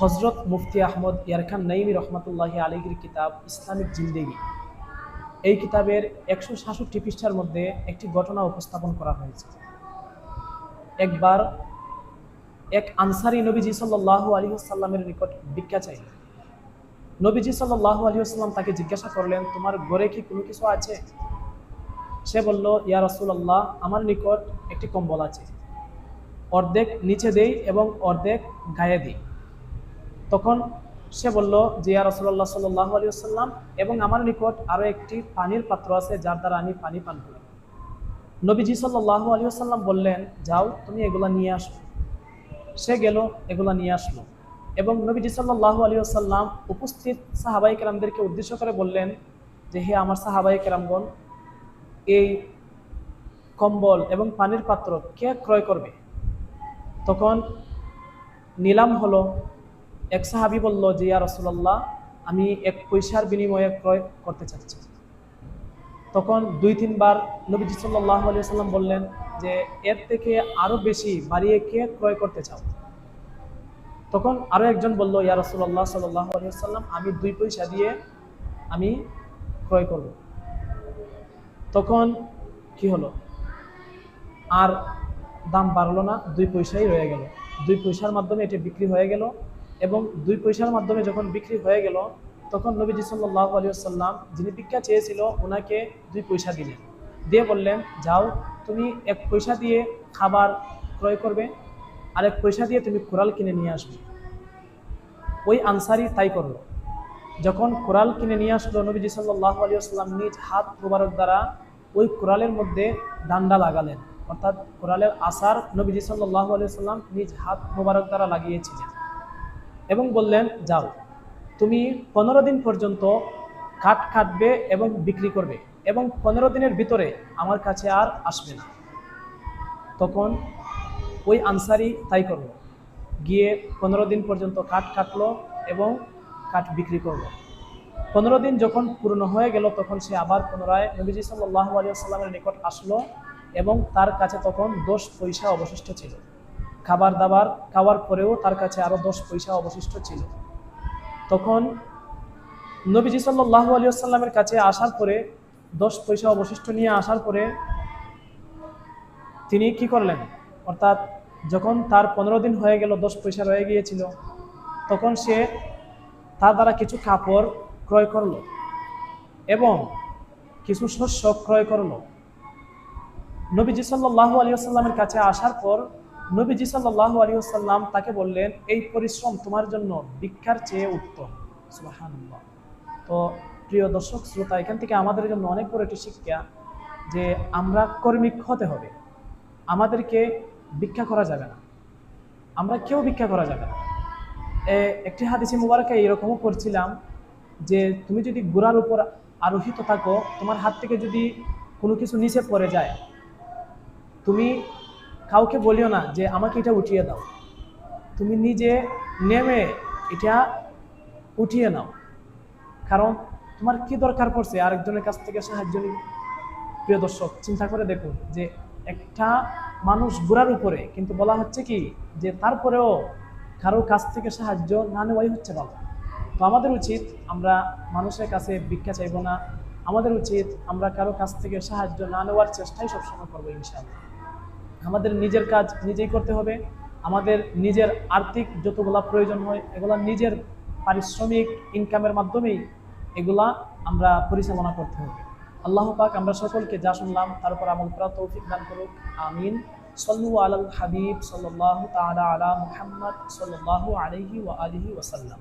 হজরত মুফতি আহমদ ইয়ারখান নাইমি রহমতুল্লাহি আলাইহির কিতাব ইসলামিক জিন্দেগি, এই কিতাবের 166 পৃষ্ঠার মধ্যে একটি ঘটনা উপস্থাপন করা হয়েছে। একবার এক আনসারী নবীজি সাল্লাল্লাহু আলাইহি ওয়াসাল্লামের নিকট ভিক্ষা চাইলেন। নবীজি সাল্লাল্লাহু আলাইহি ওয়াসাল্লাম তাকে জিজ্ঞাসা করলেন, তোমার ঘরে কি কোনো কিছু আছে? সে বলল, ইয়া রাসূলুল্লাহ, আমার নিকট একটি কম্বল আছে, অর্ধেক নিচে দেই এবং অর্ধেক গায়ে দিই। তখন সে বলল যে, ইয়া রাসূলুল্লাহ সাল্লাল্লাহু আলাইহি ওয়াসাল্লাম, এবং আমার নিকট আরও একটি পানির পাত্র আছে যার দ্বারা আমি পানি পান করি। নবীজি সাল্লাল্লাহু আলাইহি ওয়াসাল্লাম বললেন, যাও তুমি এগুলা নিয়ে আসো। সে গেল, এগুলা নিয়ে আসলো, এবং নবীজি সাল্লাল্লাহু আলাইহি ওয়াসাল্লাম উপস্থিত সাহাবায়ে কেরামদেরকে উদ্দেশ্য করে বললেন যে, হে আমার সাহাবায়ে কেরামগণ, এই কম্বল এবং পানির পাত্র কে ক্রয় করবে? তখন নিলাম হলো। এক সাহাবী বলল যে, ইয়া রাসূলুল্লাহ, আমি 1 পয়সার বিনিময়ে ক্রয় করতে চাচ্ছি। তখন 2-3 বার নবীজি সাল্লাল্লাহু আলাইহি ওয়াসাল্লাম বললেন যে, এর থেকে আরো বেশি বাড়িয়ে কে ক্রয় করতে চাও? তখন আরো একজন বলল, ইয়া রাসূলুল্লাহ সাল্লাল্লাহু আলাইহি ওয়াসাল্লাম, আমি 2 পয়সা দিয়ে আমি ক্রয় করব। তখন কি হলো, আর দাম বাড়লো না, 2 পয়সাই রয়ে গেল। 2 পয়সার মাধ্যমে এটা বিক্রি হয়ে গেল, এবং 2 পয়সার মাধ্যমে যখন বিক্রি হয়ে গেল, তখন নবীজি সাল্লাল্লাহু আলাইহি ওয়াসাল্লাম যিনি ভিক্ষা চেয়েছিল ওনাকে 2 পয়সা দিলেন, দিয়ে বললেন, যাও তুমি 1 পয়সা দিয়ে খাবার ক্রয় করবে, আর 1 পয়সা দিয়ে তুমি কুড়াল কিনে নিয়ে আসবে। ওই আনসারি তাই করলো। যখন কুড়াল কিনে নিয়ে আসলো, নবীজি সাল্লাল্লাহু আলাইহি ওয়াসাল্লাম নিজ হাত মুবারক দ্বারা ওই কুড়ালের মধ্যে ডান্ডা লাগালেন, অর্থাৎ কুড়ালের আসার নবীজি সাল্লাল্লাহু আলাইহি ওয়াসাল্লাম নিজ হাত মুবারক দ্বারা লাগিয়েছিলেন, এবং বললেন, যাও তুমি 15 দিন পর্যন্ত কাঠ কাটবে এবং বিক্রি করবে, এবং 15 দিনের ভিতরে আমার কাছে আর আসবে না। তখন ওই আনসারি তাই করলো, গিয়ে 15 দিন পর্যন্ত কাঠ কাটলো এবং কাঠ বিক্রি করলো। 15 দিন যখন পূর্ণ হয়ে গেল, তখন সে আবার পুনরায় নবীজি সাল্লাল্লাহু আলাইহি ওয়াসাল্লামের নিকট আসলো, এবং তার কাছে তখন 10 পয়সা অবশিষ্ট ছিল। খাবার দাবার খাওয়ার পরেও তার কাছে আরো 10 পয়সা অবশিষ্ট ছিল। তখন নবীজি সাল্লাল্লাহু আলাইহি ওয়াসাল্লামের কাছে আসার পরে 10 পয়সা অবশিষ্ট নিয়ে আসার পরে তিনি কি করলেন, অর্থাৎ যখন তার 15 দিন হয়ে গেল, 10 পয়সা রয়ে গিয়েছিল, তখন সে তার দ্বারা কিছু কাপড় ক্রয় করলো এবং কিছু শস্য ক্রয় করলো। নবীজি সাল্লাল্লাহু আলাইহি ওয়াসাল্লামের কাছে আসার পর নবীজি সাল্লাল্লাহু আলাইহি ওয়াসাল্লাম তাকে বললেন, এই পরিশ্রম তোমার জন্য ভিক্ষার চেয়ে উত্তম। সুবহানাল্লাহ। তো প্রিয় দর্শক শ্রোতা, এখান থেকে আমাদের জন্য অনেক বড় একটি শিক্ষা, যে আমরা কর্মিক হতে হবে। আমাদেরকে ভিক্ষা করা যাবে না, আমরা কেউ ভিক্ষা করা যাবে না। একটি হাদিসে মুবারকে এরকমও পড়ছিলাম যে, তুমি যদি ঘোড়ার উপর আরোহিত থাকো, তোমার হাত থেকে যদি কোনো কিছু নিচে পড়ে যায়, তুমি কাউকে বলিও না যে আমাকে এটা উঠিয়ে দাও, তুমি নিজে নেমে এটা উঠিয়ে নাও। কারণ তোমার কি দরকার পড়ছে আরেকজনের কাছ থেকে সাহায্য নিবে? প্রিয় দর্শক, চিন্তা করে দেখুন যে একটা মানুষ ঘোড়ার উপরে, কিন্তু বলা হচ্ছে কি যে তারপরেও কারো কাছ থেকে সাহায্য না নেওয়াই হচ্ছে ভালো। তো আমাদের উচিত আমরা মানুষের কাছে ভিক্ষা চাইব না, আমাদের উচিত আমরা কারো কাছ থেকে সাহায্য না নেওয়ার চেষ্টাই সবসময় করবো ইনশাআল্লাহ। আমাদের নিজের কাজ নিজেই করতে হবে, আমাদের নিজের আর্থিক যতগুলা প্রয়োজন হয় এগুলা নিজের পারিশ্রমিক ইনকামের মাধ্যমেই এগুলা আমরা পরিচালনা করতে হবে। আল্লাহ পাক আমরা সকলকে যা শুনলাম তার উপর আমল করার তৌফিক দান করুক, আমিন। সাল্লু আলাল হাবিব সাল্লাল্লাহু তাআলা আলা মুহাম্মদ সাল্লাল্লাহু আলাইহি ওয়া আলিহি ওয়া সাল্লাম।